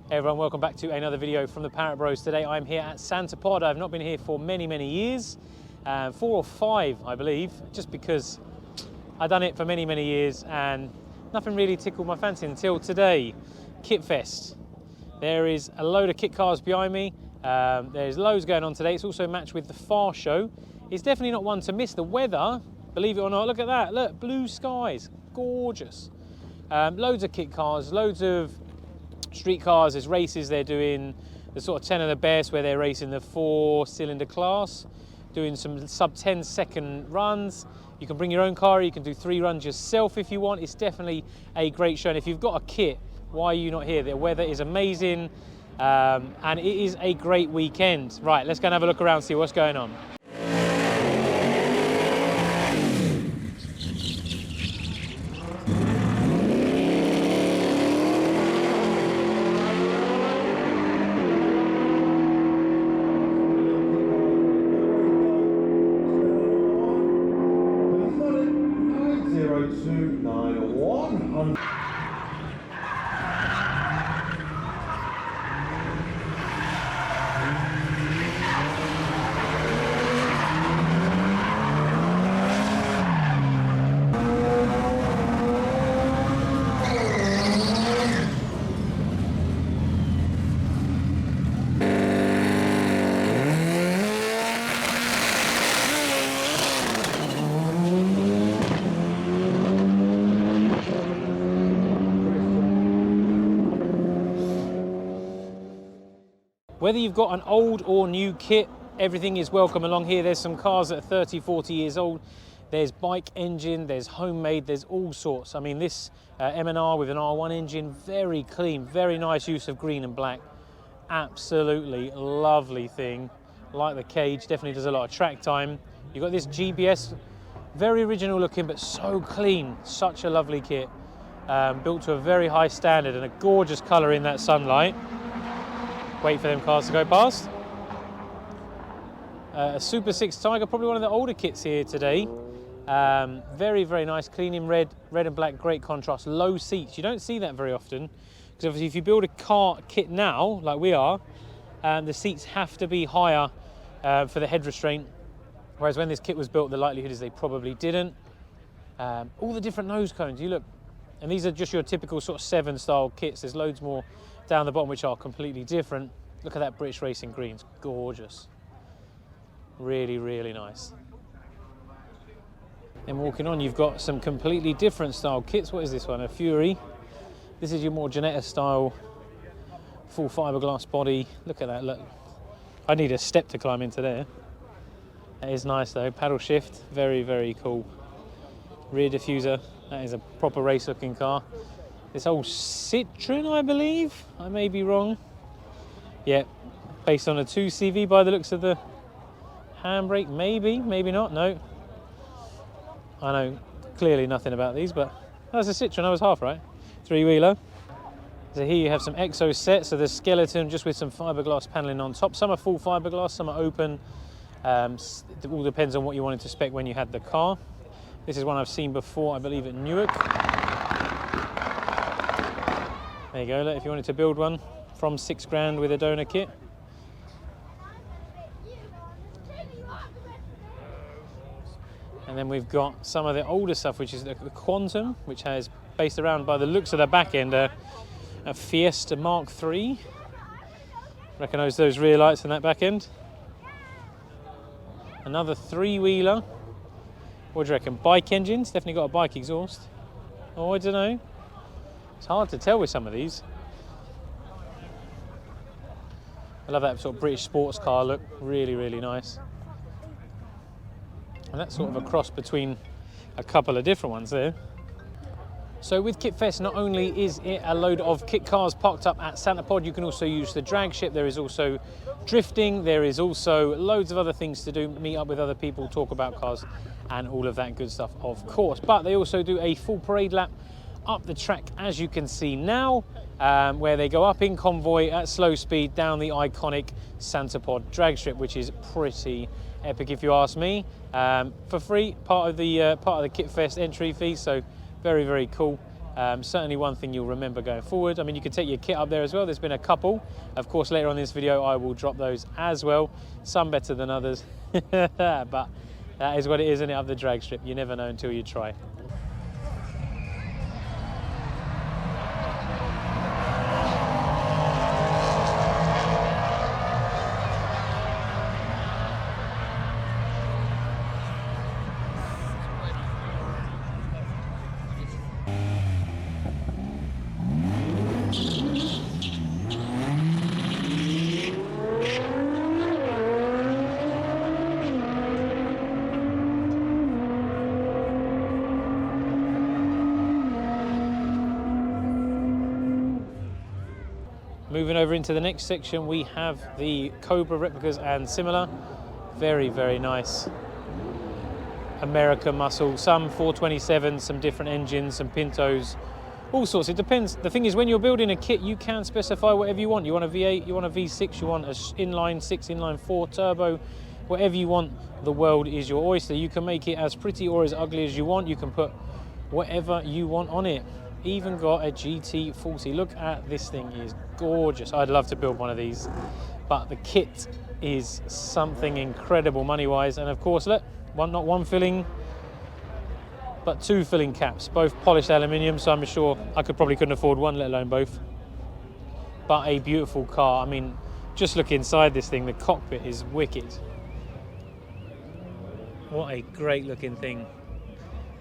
Hey everyone, welcome back to another video from the Parrot Bros. Today I'm here at Santa Pod. I've not been here for many years, 4 or 5 I believe, just because I've done it for many years and nothing really tickled my fancy until today, Kit Fest. There is a load of kit cars behind me, there's loads going on today. It's also matched with the Far Show. It's definitely not one to miss. The weather, believe it or not, look at that, look, blue skies, gorgeous. Loads of kit cars, loads of street cars. There's races they're doing, the sort of 10 of the best where they're racing the 4-cylinder class, doing some sub 10-second runs. You can bring your own car, you can do 3 runs yourself if you want. It's definitely a great show, and if you've got a kit, why are you not here? The weather is amazing, and it is a great weekend. Right, let's go and have a look around, see what's going on. Whether you've got an old or new kit, everything is welcome along here. There's some cars that are 30, 40 years old. There's bike engine, there's homemade, there's all sorts. I mean, this M&R with an R1 engine, very clean, very nice use of green and black. Absolutely lovely thing. Like the cage, definitely does a lot of track time. You've got this GBS, very original looking, but so clean. Such a lovely kit. Built to a very high standard and a gorgeous color in that sunlight. Wait for them cars to go past. A Super 6 Tiger, probably one of the older kits here today. Very nice, clean in red and black, great contrast, low seats. You don't see that very often, because obviously if you build a car kit now, like we are, the seats have to be higher for the head restraint, whereas when this kit was built, the likelihood is they probably didn't. All the different nose cones, you look, and these are just your typical sort of 7 style kits. There's loads more down the bottom which are completely different. Look at that British Racing green, it's gorgeous. Really nice. Then walking on, you've got some completely different style kits. What is this one? A Fury. This is your more Janetta style, full fiberglass body. Look at that, look. I need a step to climb into there. That is nice though, paddle shift, very cool. Rear diffuser, that is a proper race looking car. This old Citroen, I believe. I may be wrong. Yeah, based on a 2CV by the looks of the handbrake. Maybe not, no. I know clearly nothing about these, but that's a Citroen, I was half right. 3-wheeler. So here you have some exo sets, so the skeleton just with some fiberglass paneling on top. Some are full fiberglass, some are open. It all depends on what you wanted to spec when you had the car. This is one I've seen before, I believe at Newark. There you go, look, if you wanted to build one from 6 grand with a donor kit. And then we've got some of the older stuff, which is the Quantum, which has, based around by the looks of the back end, a Fiesta Mark III. Recognise those rear lights in that back end. Another 3-wheeler. What do you reckon? Bike engines, definitely got a bike exhaust. Oh, I don't know. It's hard to tell with some of these. I love that sort of British sports car look, really nice. And that's sort of a cross between a couple of different ones there. So with Kit Fest, not only is it a load of kit cars parked up at Santa Pod, you can also use the drag ship. There is also drifting, there is also loads of other things to do, meet up with other people, talk about cars and all of that good stuff, of course. But they also do a full parade lap up the track, as you can see now, where they go up in convoy at slow speed down the iconic Santa Pod drag strip, which is pretty epic if you ask me. For free, part of the Kit Fest entry fee, so very cool. Certainly one thing you'll remember going forward. I mean, you can take your kit up there as well. There's been a couple. Of course, later on in this video, I will drop those as well. Some better than others, but that is what it is, isn't it, up the drag strip? You never know until you try. Moving over into the next section, we have the Cobra replicas and similar. Very, very nice American muscle. Some 427, some different engines, some Pintos, all sorts. It depends. The thing is, when you're building a kit, you can specify whatever you want. You want a V8, you want a V6, you want a inline 6, inline 4, turbo, whatever you want. The world is your oyster. You can make it as pretty or as ugly as you want. You can put whatever you want on it. Even got a GT40. Look at this thing, is gorgeous. I'd love to build one of these, but the kit is something incredible money-wise. And of course, look, not one filling, but two filling caps, both polished aluminium. So I'm sure I probably couldn't afford one, let alone both. But a beautiful car. I mean, just look inside this thing. The cockpit is wicked. What a great looking thing.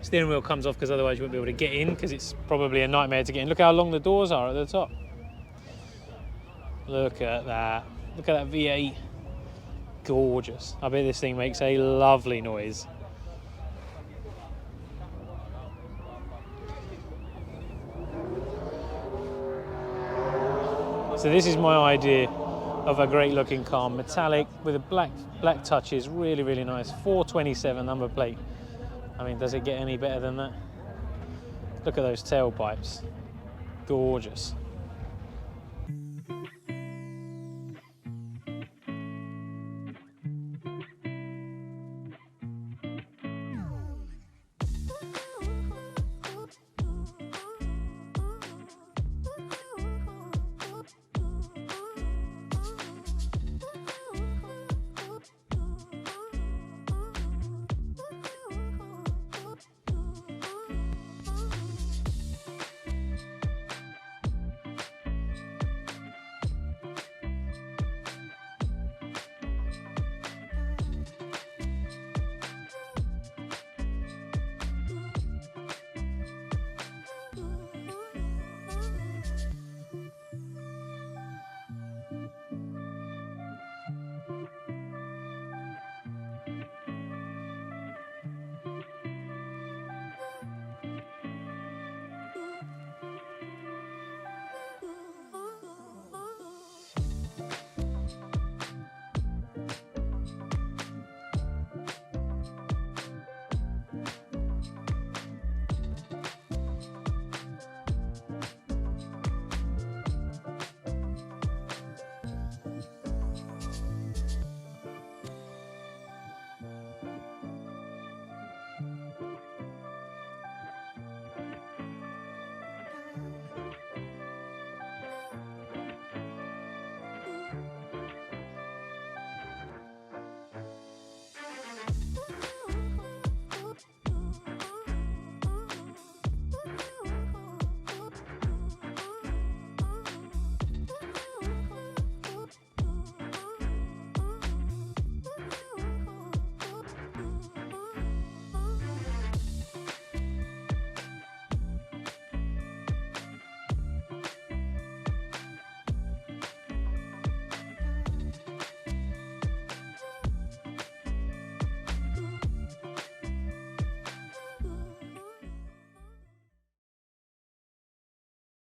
Steering wheel comes off because otherwise you wouldn't be able to get in, because it's probably a nightmare to get in. Look how long the doors are at the top. Look at that. Look at that V8. Gorgeous. I bet this thing makes a lovely noise. So this is my idea of a great looking car. Metallic with a black touches. Really, really nice. 427 number plate. I mean, does it get any better than that? Look at those tailpipes. Gorgeous.